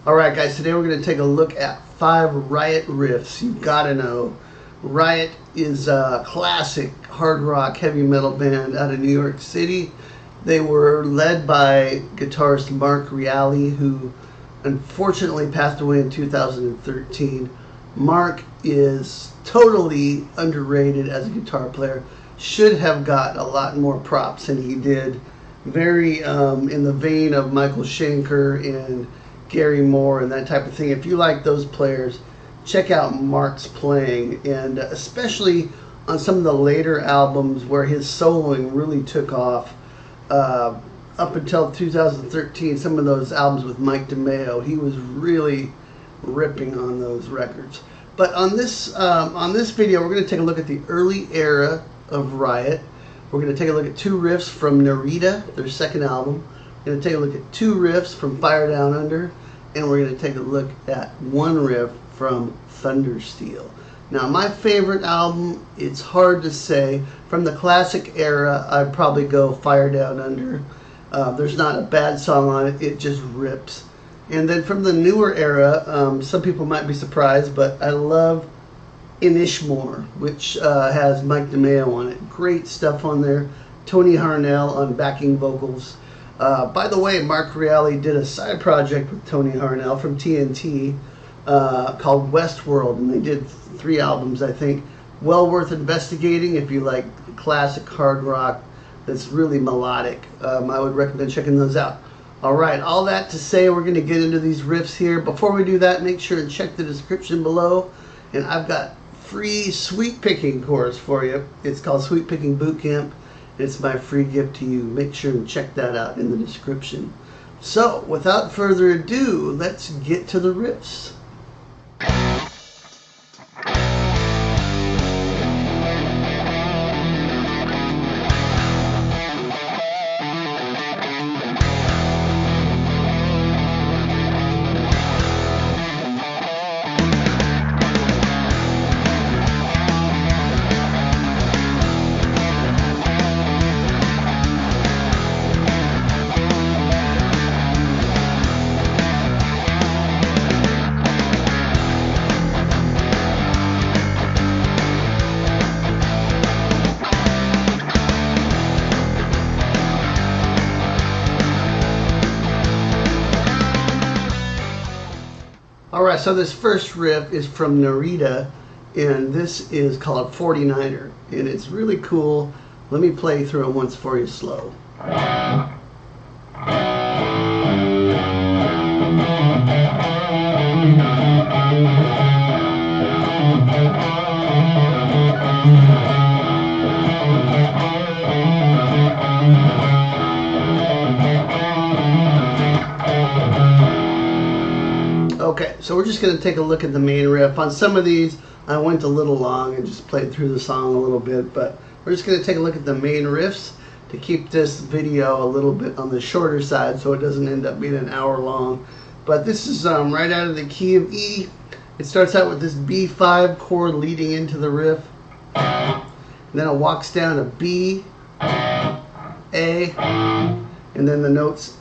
Alright guys, today we're going to take a look at 5 Riot riffs you gotta know. Riot is a classic hard rock heavy metal band out of New York City. They were led by guitarist Mark Reale, who unfortunately passed away in 2013. Mark is totally underrated as a guitar player. Should have got a lot more props than he did. Very in the vein of Michael Schenker and Gary Moore and that type of thing. If you like those players, check out Mark's playing, and especially on some of the later albums where his soloing really took off. Up until 2013, some of those albums with Mike DeMeo, he was really ripping on those records. But on this video, we're going to take a look at the early era of Riot. We're going to take a look at 2 riffs from Narita, their second album. We're going to take a look at 2 riffs from Fire Down Under, and we're going to take a look at 1 riff from Thundersteel. Now, my favorite album, it's hard to say. From the classic era, I'd probably go Fire Down Under. There's not a bad song on it, it just rips. And then from the newer era, some people might be surprised, but I love Inishmore, which has Mike DeMeo on it. Great stuff on there. Tony Harnell on backing vocals. By the way, Mark Reale did a side project with Tony Harnell from TNT called Westworld, and they did 3 albums, I think. Well worth investigating if you like classic hard rock that's really melodic. I would recommend checking those out. Alright, all that to say, we're going to get into these riffs here. Before we do that, make sure and check the description below, and I've got free sweet picking course for you. It's called Sweet Picking Bootcamp. It's my free gift to you. Make sure and check that out in the description. So, without further ado, let's get to the riffs. Alright, so this first riff is from Narita, and this is called 49er, and it's really cool. Let me play through it once for you slow. Okay, so we're just going to take a look at the main riff. On some of these, I went a little long and just played through the song a little bit, but we're just going to take a look at the main riffs to keep this video a little bit on the shorter side so it doesn't end up being an hour long. But this is right out of the key of E. It starts out with this B5 chord leading into the riff. And then it walks down to B, A, and then the notes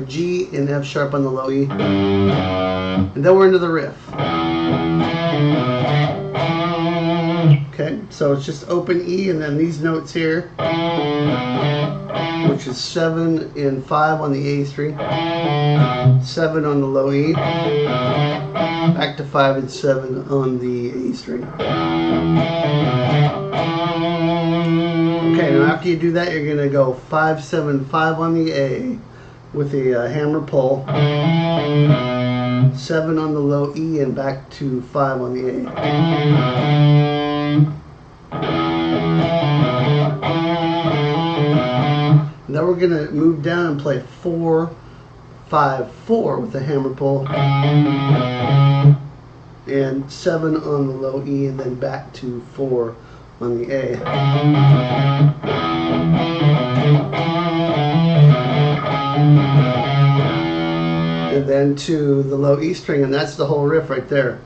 G and F sharp on the low E. And then we're into the riff. Okay, so it's just open E and then these notes here, which is 7 and 5 on the A string, 7 on the low E, back to 5 and 7 on the A string. Okay, now after you do that, you're going to go 5, 7, 5 on the A with a hammer pull, 7 on the low E, and back to 5 on the A. And then we're going to move down and play 4, 5, 4 with the hammer pull, and 7 on the low E, and then back to 4 on the A. And then to the low E string, and that's the whole riff right there.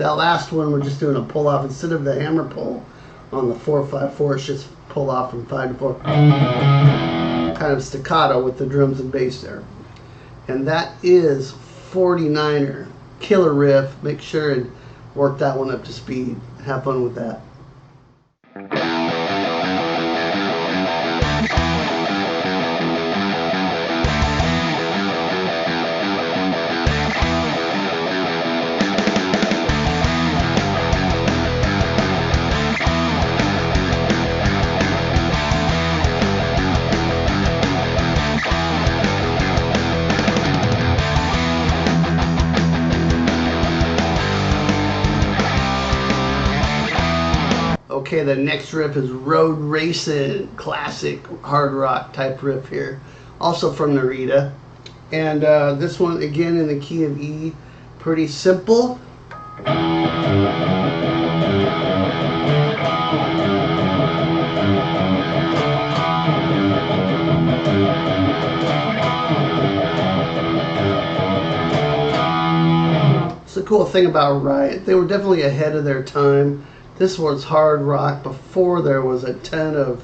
that last one, we're just doing a pull off instead of the hammer pull on the 4/5/4. It's just pull off from 5/4, kind of staccato with the drums and bass there. And that is 49er, killer riff. Make sure and work that one up to speed. Have fun with that. Okay, the next riff is Road Racin', classic hard rock type riff here, also from Narita. And this one again in the key of E, pretty simple. It's the cool thing about Riot. They were definitely ahead of their time. This was hard rock before there was a ton of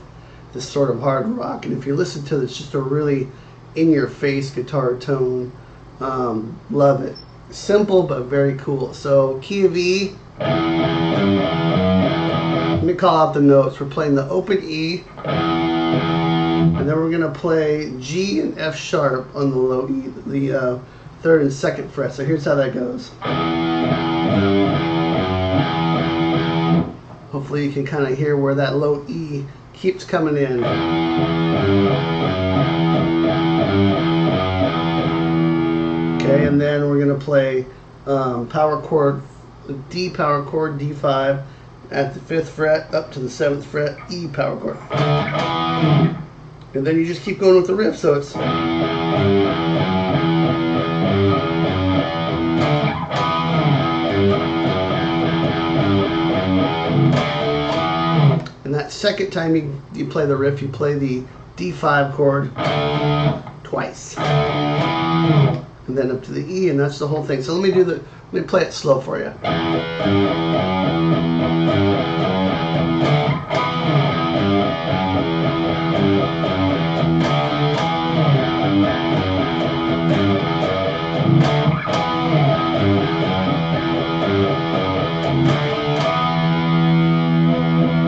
this sort of hard rock. And if you listen to it, it's just a really in-your-face guitar tone. Love it. Simple, but very cool. So, key of E. Let me call out the notes. We're playing the open E. And then we're going to play G and F sharp on the low E, the 3rd and 2nd fret. So here's how that goes. Hopefully you can kind of hear where that low E keeps coming in. Okay, and then we're going to play power chord, D power chord, D5, at the 5th fret up to the 7th fret, E power chord. And then you just keep going with the riff, so it's... And that second time you play the riff, you play the D5 chord twice. And then up to the E, and that's the whole thing. So let me play it slow for you.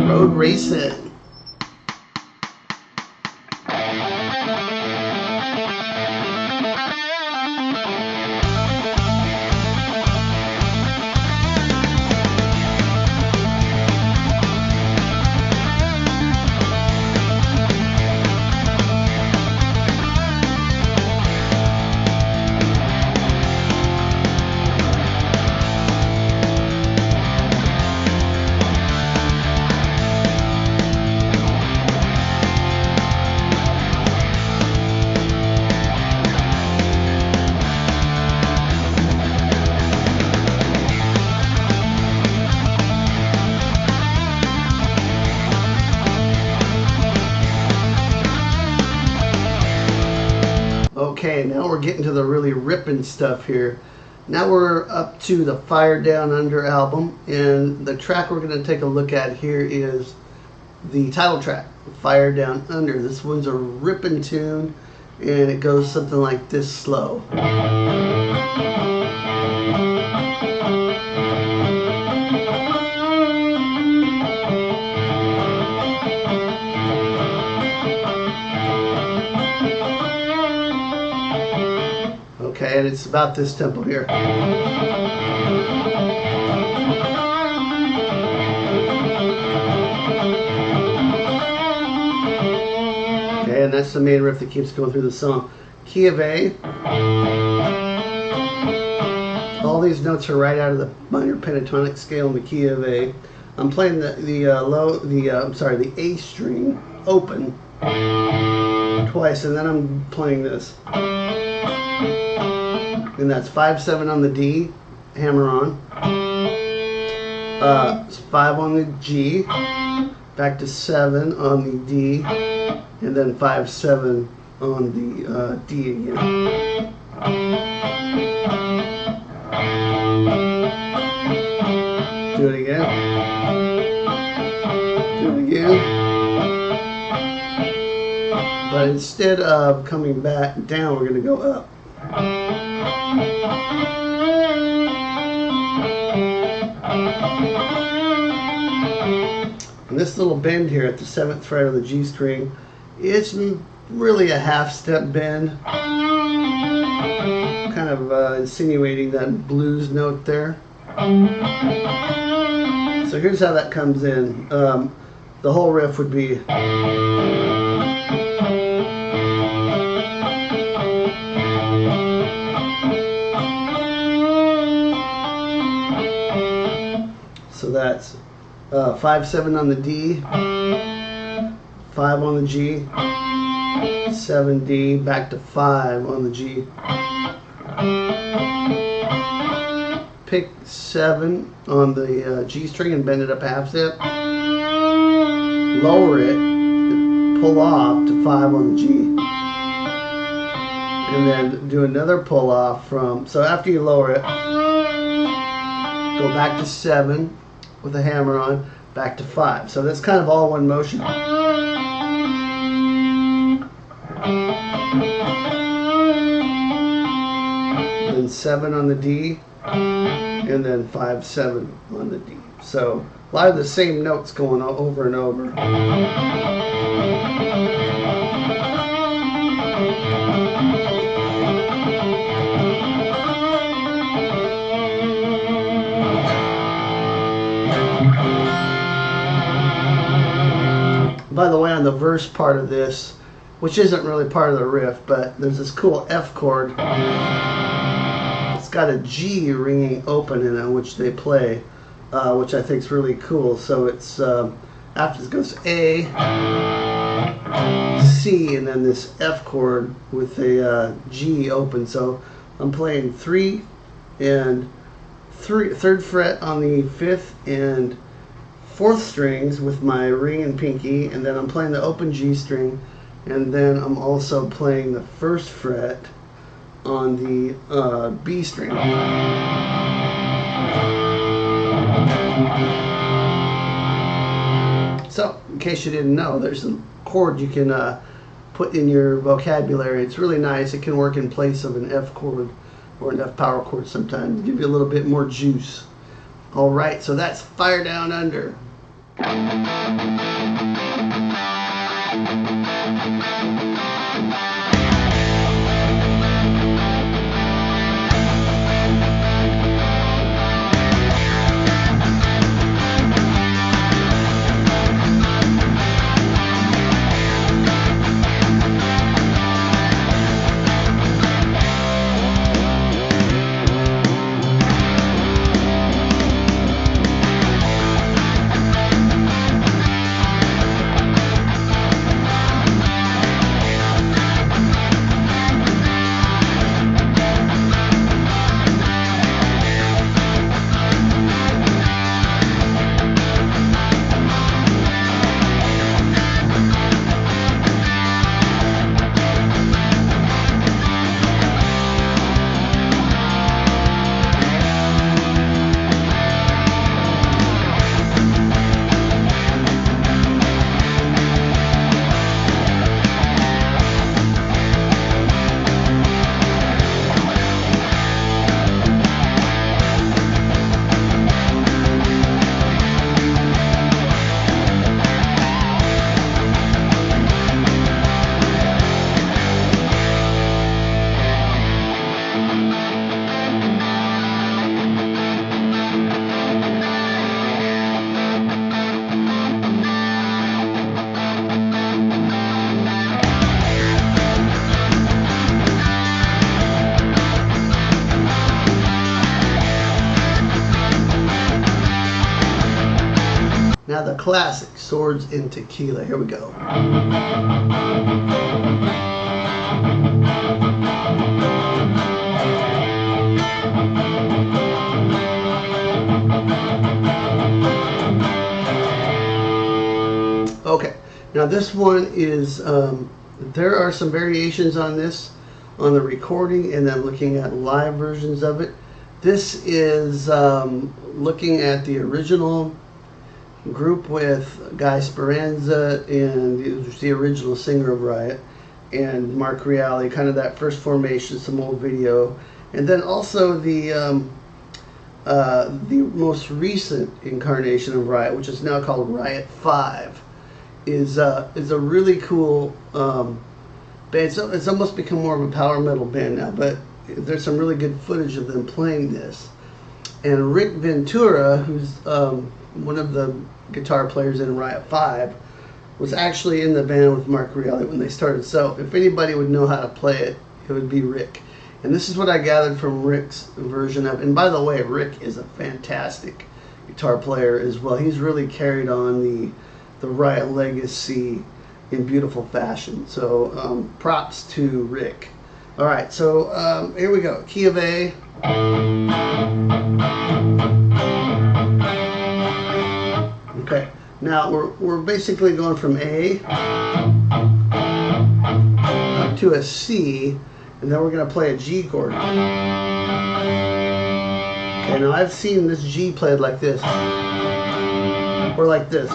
Road Racin'. Okay, now we're getting to the really ripping stuff here. Now we're up to the Fire Down Under album, and the track we're going to take a look at here is the title track, Fire Down Under. This one's a ripping tune, and it goes something like this slow. Okay, and it's about this tempo here. Okay, and that's the main riff that keeps going through the song. Key of A. All these notes are right out of the minor pentatonic scale in the key of A. I'm playing the A string open twice, and then I'm playing this. And that's 5/7 on the D, hammer on. 5 on the G, back to 7 on the D, and then 5/7 on the D again. Do it again. Do it again. But instead of coming back down, we're going to go up. And this little bend here at the 7th fret of the G string, it's really a half step bend, kind of insinuating that blues note there. So here's how that comes in. The whole riff would be so that's 5-7 on the D, 5 on the G, 7 D, back to 5 on the G. Pick 7 on the G string and bend it up a half step. Lower it, pull off to 5 on the G. And then do another pull off from, so after you lower it, go back to 7 with a hammer on, back to 5. So that's kind of all one motion. Then 7 on the D, and then 5-7 on the D. So a lot of the same notes going over and over. By the way, on the verse part of this, which isn't really part of the riff, but there's this cool F chord. It's got a G ringing open in it, which they play, which I think is really cool. So it's after it goes A, C, and then this F chord with a G open. So I'm playing 3 and 3rd fret on the 5th and 4th strings with my ring and pinky, and then I'm playing the open G string, and then I'm also playing the 1st fret on the B string. So, in case you didn't know, there's a chord you can put in your vocabulary. It's really nice. It can work in place of an F chord or an F power chord sometimes. Give you a little bit more juice. All right, so that's Fire Down Under. Now the classic Swords in Tequila. Here we go. Okay, now this one is, there are some variations on this on the recording, and then looking at live versions of it. This is looking at the original group with Guy Speranza, and he was the original singer of Riot, and Mark Reale, kind of that first formation, some old video, and then also the most recent incarnation of Riot, which is now called Riot 5, is a really cool band. It's almost become more of a power metal band now, but there's some really good footage of them playing this. And Rick Ventura, who's one of the guitar players in Riot 5, was actually in the band with Mark Reale when they started. So if anybody would know how to play it, it would be Rick. And this is what I gathered from Rick's version of it. And by the way, Rick is a fantastic guitar player as well. He's really carried on the Riot legacy in beautiful fashion. So props to Rick. All right, so here we go. Key of A. Okay, now we're basically going from A up to a C, and then we're going to play a G chord. Okay, now I've seen this G played like this, or like this,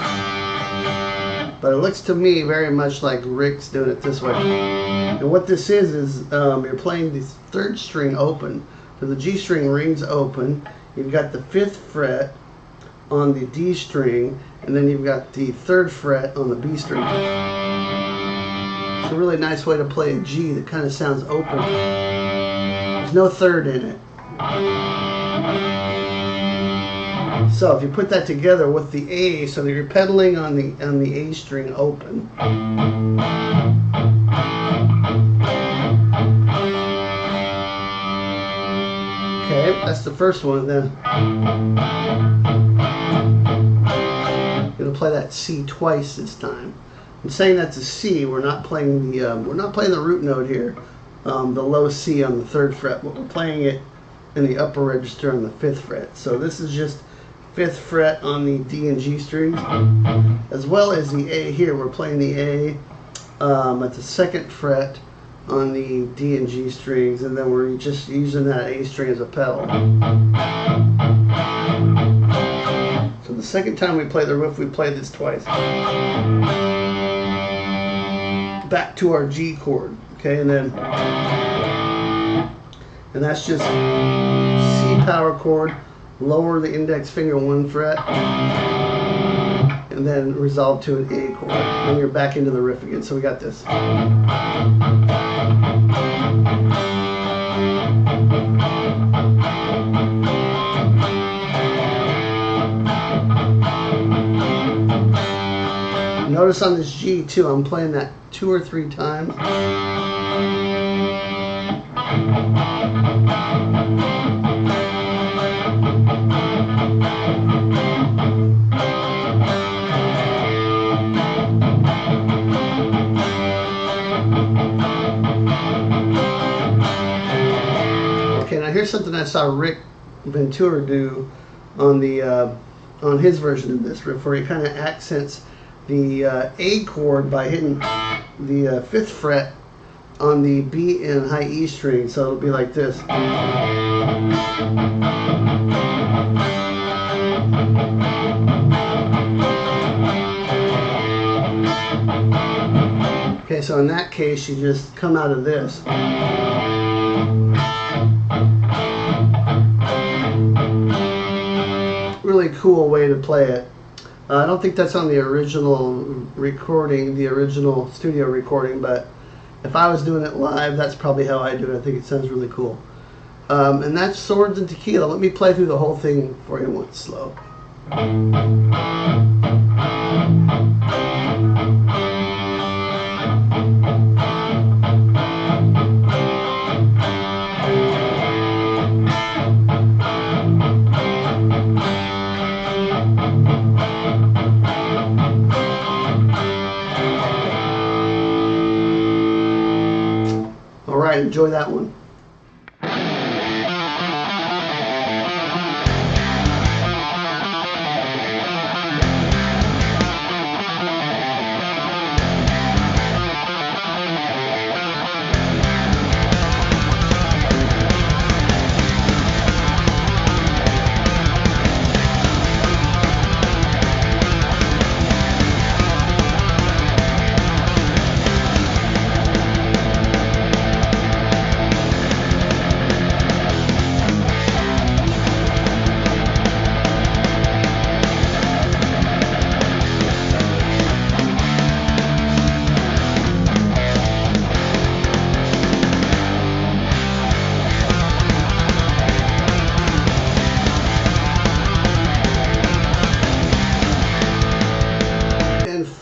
but it looks to me very much like Rick's doing it this way. And what this is you're playing the third string open, so the G string rings open. You've got the 5th fret on the D string, and then you've got the 3rd fret on the B string. It's a really nice way to play a G that kind of sounds open. There's no third in it. So if you put that together with the A, so that you're pedaling on the A string open. Okay, that's the first one. Then I'm gonna play that C twice this time. I'm saying that's a C. We're not playing the root note here, the low C on the 3rd fret, but we're playing it in the upper register on the 5th fret. So this is just 5th fret on the D and G strings, as well as the A here. We're playing the A at the 2nd fret on the D and G strings, and then we're just using that A string as a pedal. So the second time we play the riff, we play this twice. Back to our G chord, okay, and that's just C power chord, lower the index finger 1 fret, and then resolve to an A chord. Then you're back into the riff again. So we got this. Notice on this G too, I'm playing that 2 or 3 times. Okay, now here's something I saw Rick Ventura do on the on his version of this riff, where he kind of accents the A chord by hitting the 5th fret on the B and high E string. So it'll be like this. Okay, so in that case, you just come out of this. Really cool way to play it. I don't think that's on the original recording, the original studio recording, but if I was doing it live, that's probably how I do it. I think it sounds really cool. And that's Swords and Tequila. Let me play through the whole thing for you once slow. Enjoy that one.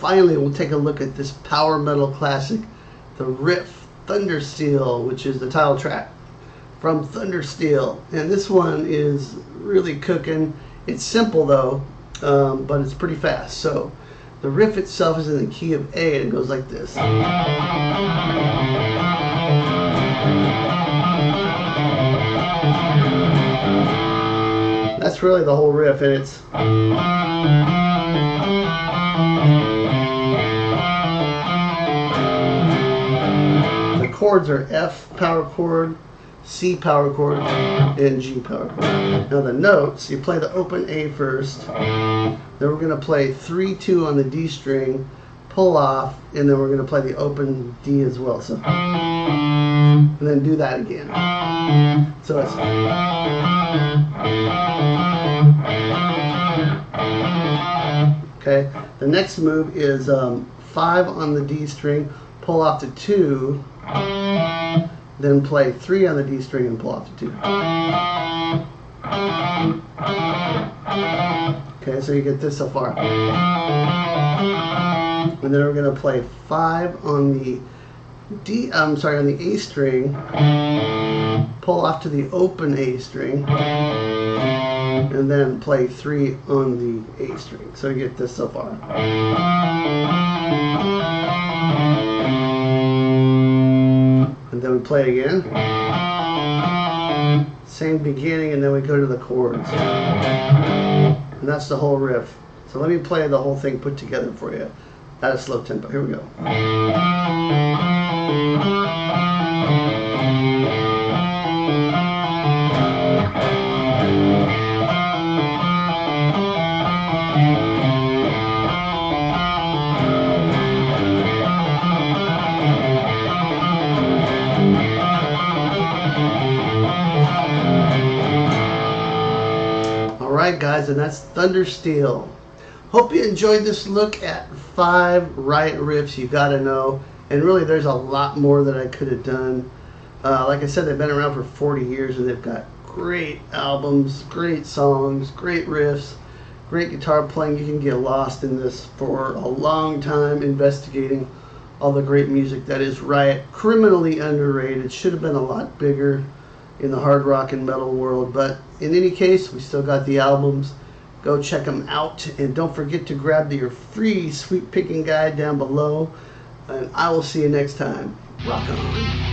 finally, we'll take a look at this power metal classic, the riff, Thundersteel, which is the title track from Thundersteel. And this one is really cooking. It's simple though, but it's pretty fast. So the riff itself is in the key of A, and it goes like this. That's really the whole riff, and it's the chords are F power chord, C power chord, and G power chord. Now the notes, you play the open A first, then we're going to play 3-2 on the D string, pull off, and then we're going to play the open D as well. So, and then do that again. So it's okay. The next move is 5 on the D string, pull off to 2, then play 3 on the D string and pull off to 2. Okay, so you get this so far. And then we're going to play 5 on the on the A string, pull off to the open A string, and then play 3 on the A string. So you get this so far. And then we play again. Same beginning, and then we go to the chords. And that's the whole riff. So let me play the whole thing put together for you at a slow tempo. Here we go. Alright guys, and that's Thundersteel. Hope you enjoyed this look at 5 Riot riffs you gotta know. And really there's a lot more that I could have done. Like I said, they've been around for 40 years and they've got great albums, great songs, great riffs, great guitar playing. You can get lost in this for a long time investigating all the great music that is Riot. Criminally underrated. Should have been a lot bigger in the hard rock and metal world, but in any case, we still got the albums. Go check them out, and don't forget to grab your free sweet picking guide down below, and I will see you next time. Rock on.